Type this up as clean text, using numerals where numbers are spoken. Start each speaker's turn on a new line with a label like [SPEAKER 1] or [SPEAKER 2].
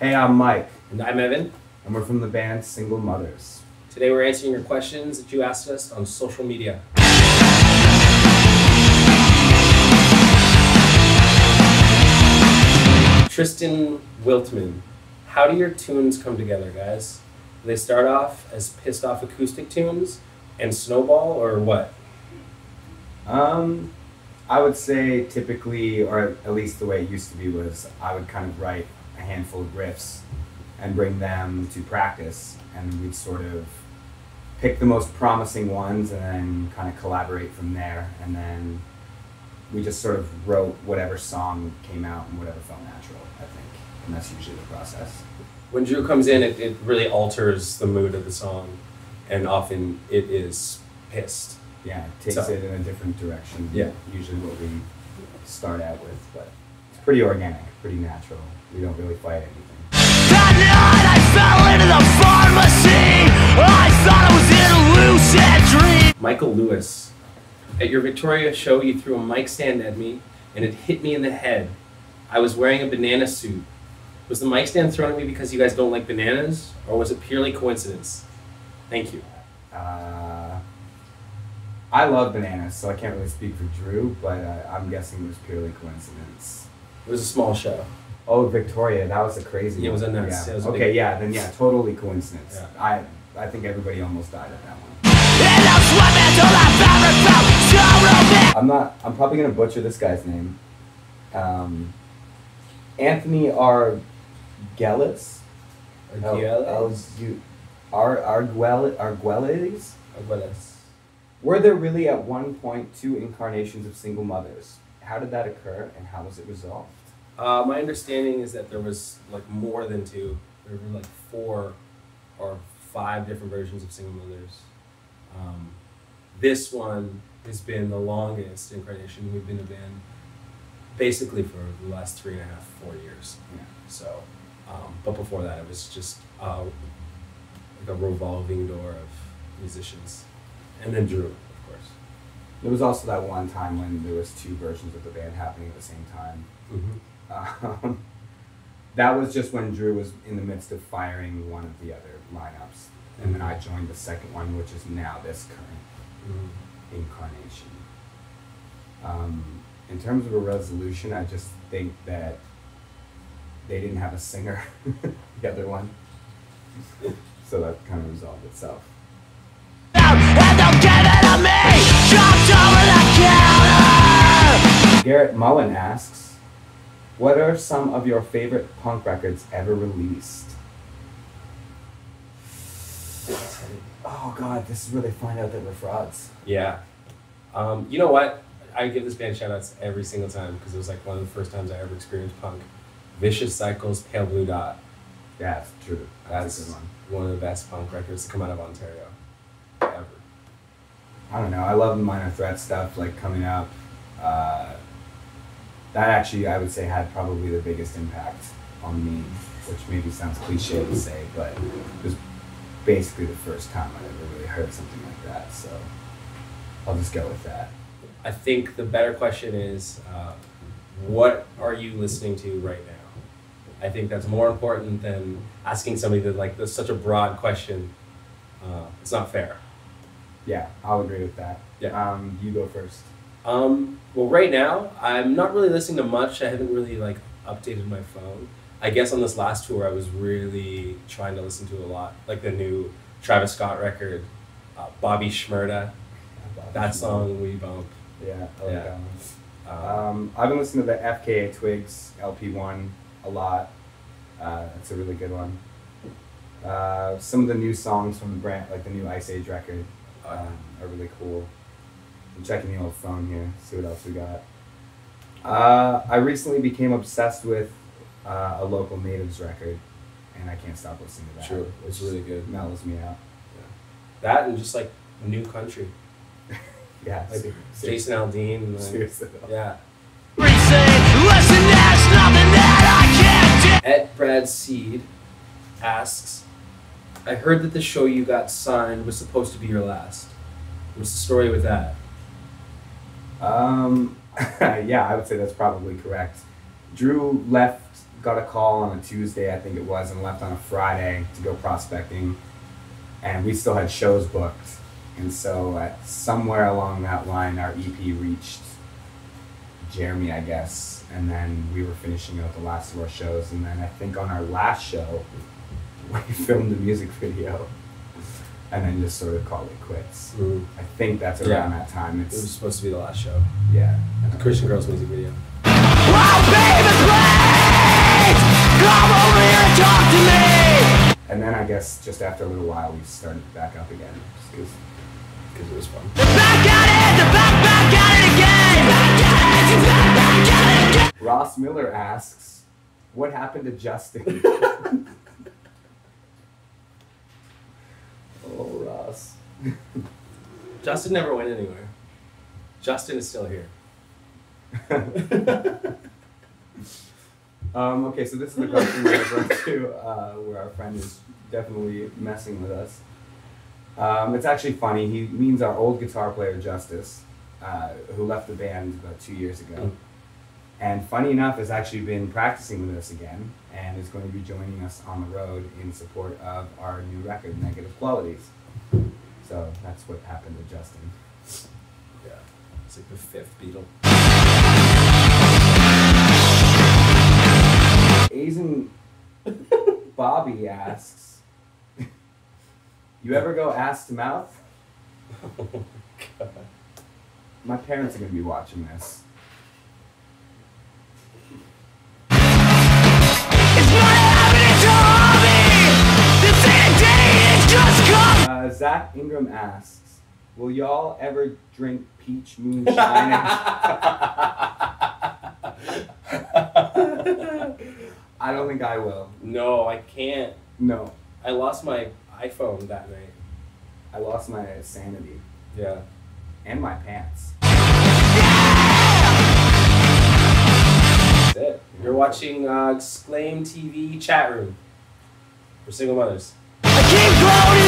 [SPEAKER 1] Hey, I'm Mike,
[SPEAKER 2] And I'm Evan.
[SPEAKER 1] and we're from the band Single Mothers.
[SPEAKER 2] Today we're answering your questions that you asked us on social media. Tristan Wiltman, how do your tunes come together, guys? Do they start off as pissed off acoustic tunes and snowball, or what?
[SPEAKER 1] I would say typically, or at least the way it used to be, was I would kind of write a handful of riffs and bring them to practice, and we'd sort of pick the most promising ones and then kind of collaborate from there, and then we just sort of wrote whatever song came out and whatever felt natural, I think, and that's usually the process.
[SPEAKER 2] When Drew comes in, it really alters the mood of the song, and often it is pissed.
[SPEAKER 1] Yeah, it takes it in a different direction.
[SPEAKER 2] Yeah.
[SPEAKER 1] Usually what we start out with, but it's pretty organic, pretty natural. We don't really fight anything.
[SPEAKER 3] That night I fell into the pharmacy. I thought I was in a lucid dream.
[SPEAKER 2] Michael Lewis, at your Victoria show, you threw a mic stand at me, and it hit me in the head. I was wearing a banana suit. Was the mic stand thrown at me because you guys don't like bananas, or was it purely coincidence? Thank you.
[SPEAKER 1] I love bananas, so I can't really speak for Drew, but I'm guessing it was purely coincidence.
[SPEAKER 2] It was a small show.
[SPEAKER 1] Oh, Victoria, that was a crazy
[SPEAKER 2] Yeah, it was
[SPEAKER 1] one.
[SPEAKER 2] a nuts.
[SPEAKER 1] Yeah.
[SPEAKER 2] It was a
[SPEAKER 1] Okay,
[SPEAKER 2] big-
[SPEAKER 1] yeah, then yeah, totally coincidence.
[SPEAKER 2] Yeah.
[SPEAKER 1] I think everybody almost died at that one.
[SPEAKER 3] And I'm swimming till that fabric felt so romantic.
[SPEAKER 1] I'm probably gonna butcher this guy's name. Anthony Arguelles? Arguelles?
[SPEAKER 2] Arguelles.
[SPEAKER 1] Were there really at one point two incarnations of Single Mothers? How did that occur, and how was it resolved?
[SPEAKER 2] My understanding is that there was like more than two. There were like 4 or 5 different versions of Single Mothers. This one has been the longest incarnation. We've been a band basically for the last 3.5, 4 years.
[SPEAKER 1] Yeah.
[SPEAKER 2] So, but before that, it was just like a revolving door of musicians, and then Drew, of course.
[SPEAKER 1] There was also that one time when there was 2 versions of the band happening at the same time.
[SPEAKER 2] Mm-hmm.
[SPEAKER 1] That was just when Drew was in the midst of firing one of the other lineups, and then I joined the second one, which is now this current incarnation. In terms of a resolution, I just think that they didn't have a singer, the other one, so that kind of resolved itself.
[SPEAKER 3] And they'll give it to me. Jumped over the counter.
[SPEAKER 1] Garrett Mullen asks, what are some of your favorite punk records ever released? Oh god, this is where they find out that we're frauds.
[SPEAKER 2] Yeah. You know what? I give this band shout-outs every single time because it was like one of the first times I ever experienced punk. Vicious Cycles, Pale Blue Dot.
[SPEAKER 1] Yeah, it's true. That's a good one.
[SPEAKER 2] One of the best punk records to come out of Ontario ever.
[SPEAKER 1] I don't know. I love the Minor Threat stuff, like coming up. That actually, I would say, had probably the biggest impact on me, which maybe sounds cliche to say, but it was basically the first time I ever really heard something like that. So I'll just go with that.
[SPEAKER 2] I think the better question is, what are you listening to right now? I think that's more important than asking somebody that like that's such a broad question. It's not fair.
[SPEAKER 1] Yeah, I'll agree with that.
[SPEAKER 2] Yeah.
[SPEAKER 1] You go first.
[SPEAKER 2] Well, right now I'm not really listening to much. I haven't really like updated my phone. I guess on this last tour I was really trying to listen to a lot, like the new Travis Scott record, Bobby Shmurda. That song We Bump.
[SPEAKER 1] Yeah, I like
[SPEAKER 2] Yeah.
[SPEAKER 1] that one. I've been listening to the FKA Twigs LP1 a lot. It's a really good one. Some of the new songs from the brand, like the new Ice Age record, are really cool. I'm checking the old phone here, see what else we got. I recently became obsessed with a local Natives record, and I can't stop listening to that.
[SPEAKER 2] True, it's really good.
[SPEAKER 1] It mellows me out.
[SPEAKER 2] That and just like new country,
[SPEAKER 1] Yeah,
[SPEAKER 2] like
[SPEAKER 1] seriously.
[SPEAKER 2] Jason Aldean. And, like,
[SPEAKER 1] Seriously.
[SPEAKER 2] yeah.
[SPEAKER 3] Listen, there's nothing that I can't do.
[SPEAKER 2] Ed Brad Seed asks, I heard that the show you got signed was supposed to be your last. What's the story with that?
[SPEAKER 1] Yeah, I would say that's probably correct. Drew left got a call on a Tuesday, I think it was, and left on a Friday to go prospecting. And we still had shows booked. And so somewhere along that line, our EP reached Jeremy, I guess. And then we were finishing out the last of our shows. And then I think on our last show, we filmed a music video. And then just sort of called it quits.
[SPEAKER 2] Mm.
[SPEAKER 1] I think that's around that time.
[SPEAKER 2] It was supposed to be the last show.
[SPEAKER 1] Yeah.
[SPEAKER 2] The Christian Girls music video.
[SPEAKER 3] Oh, baby, please! Come over here and talk to me!
[SPEAKER 1] And then I guess just after a little while, we started back up again. Just because
[SPEAKER 2] It was fun.
[SPEAKER 3] Back at it! Back at it again! Back at it again!
[SPEAKER 1] Ross Miller asks, what happened to Justin? Oh, Ross.
[SPEAKER 2] Justin never went anywhere. Justin is still here.
[SPEAKER 1] Okay, so this is the question we're going to, where our friend is definitely messing with us. It's actually funny. He means our old guitar player, Justice, who left the band about 2 years ago. And funny enough, has actually been practicing with us again and is going to be joining us on the road in support of our new record, Negative Qualities. So that's what happened to Justin.
[SPEAKER 2] Yeah, it's like the fifth Beatle.
[SPEAKER 1] Asian Bobby asks, you ever go ass to mouth?
[SPEAKER 2] Oh, God.
[SPEAKER 1] My parents are going to be watching this. Zach Ingram asks, will y'all ever drink peach moonshine? I don't think I will.
[SPEAKER 2] No, I can't.
[SPEAKER 1] No.
[SPEAKER 2] I lost my iPhone that night.
[SPEAKER 1] I lost my sanity.
[SPEAKER 2] Yeah.
[SPEAKER 1] And my pants.
[SPEAKER 2] That's it. You're watching Exclaim TV Chatroom for single mothers.
[SPEAKER 3] I keep growing